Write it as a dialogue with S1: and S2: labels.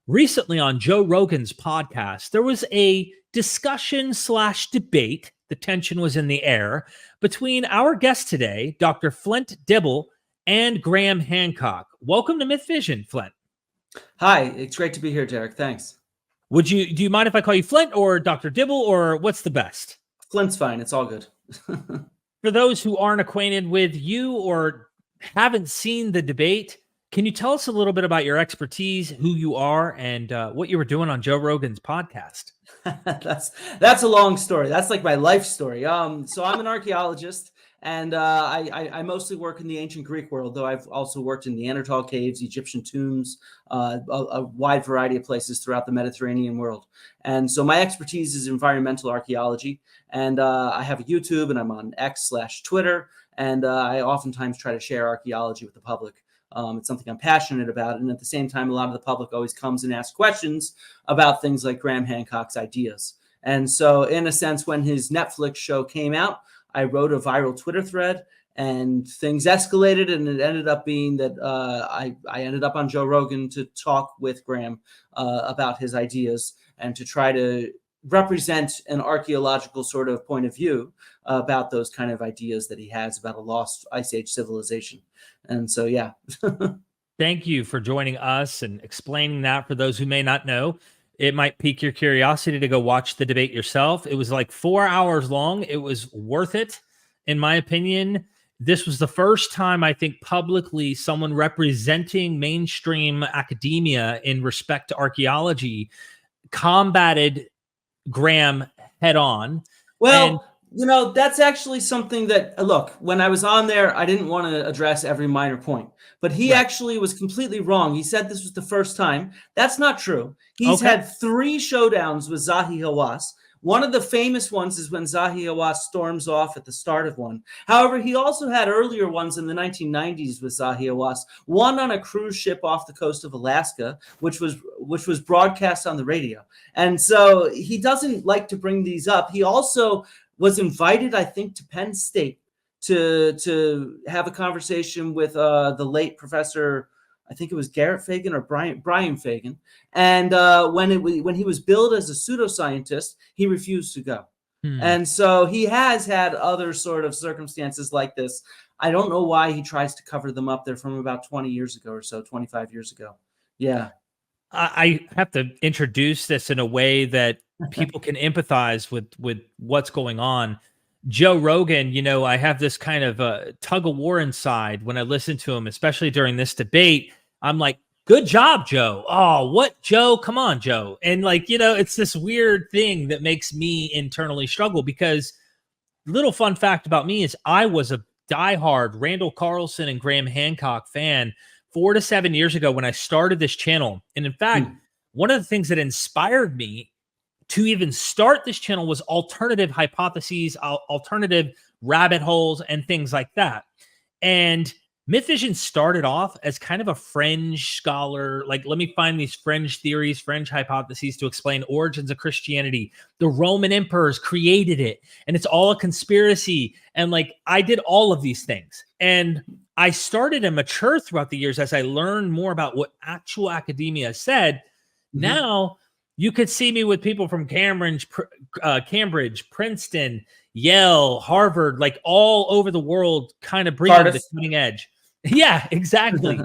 S1: Recently on Joe Rogan's podcast, there was a discussion slash debate. The tension was in the air between our guest today, Dr. Flint Dibble, and Graham Hancock. Welcome to Myth Vision, Flint.
S2: Hi, it's great to be here, Derek. Thanks.
S1: Do you mind if I call you Flint or Dr. Dibble, or what's the best?
S2: Flint's fine. It's all good.
S1: For those who aren't acquainted with you or haven't seen the debate, can you tell us a little bit about your expertise, who you are, and what you were doing on Joe Rogan's podcast?
S2: That's a long story. That's like my life story. So I'm an archaeologist, and I mostly work in the ancient Greek world, though I've also worked in Neanderthal caves, Egyptian tombs, a wide variety of places throughout the Mediterranean world. And so my expertise is environmental archaeology, and I have a YouTube, and I'm on X/Twitter, and I oftentimes try to share archaeology with the public. It's something I'm passionate about. And at the same time, a lot of the public always comes and asks questions about things like Graham Hancock's ideas. And so in a sense, when his Netflix show came out, I wrote a viral Twitter thread and things escalated. And it ended up being that I ended up on Joe Rogan to talk with Graham about his ideas and to try to represent an archaeological sort of point of view about those kind of ideas that he has about a lost Ice Age civilization. And so, yeah.
S1: Thank you for joining us and explaining that for those who may not know. It might pique your curiosity to go watch the debate yourself. It was like 4 hours long. It was worth it, in my opinion. This was the first time, I think, publicly someone representing mainstream academia in respect to archaeology combated Graham head on.
S2: Well, that's actually something that, look, when I was on there, I didn't want to address every minor point, but he actually was completely wrong. He said this was the first time. That's not true. He's had 3 showdowns with Zahi Hawass. One of the famous ones is when Zahi Hawass storms off at the start of one. However, he also had earlier ones in the 1990s with Zahi Hawass, one on a cruise ship off the coast of Alaska, which was broadcast on the radio. And so he doesn't like to bring these up. He also was invited, I think, to Penn State to have a conversation with the late professor, I think it was Garrett Fagan or Brian Fagan. And when he was billed as a pseudoscientist, he refused to go. And so he has had other sort of circumstances like this. I don't know why he tries to cover them up. They're from about 20 years ago or so, 25 years ago. Yeah.
S1: I have to introduce this in a way that people can empathize with what's going on. Joe Rogan, I have this kind of tug of war inside when I listen to him, especially during this debate. I'm like, good job, Joe. Oh, what, Joe? Come on, Joe. And it's this weird thing that makes me internally struggle because little fun fact about me is I was a diehard Randall Carlson and Graham Hancock fan 4 to 7 years ago when I started this channel. And in fact, one of the things that inspired me to even start this channel was alternative hypotheses, alternative rabbit holes, and things like that. And Myth Vision started off as kind of a fringe scholar, like, let me find these fringe theories, fringe hypotheses to explain origins of Christianity. The Roman emperors created it, and it's all a conspiracy. And I did all of these things. And I started to mature throughout the years as I learned more about what actual academia said. Now you could see me with people from Cambridge, Princeton, Yale, Harvard, all over the world, kind of bringing the cutting edge. Yeah, exactly.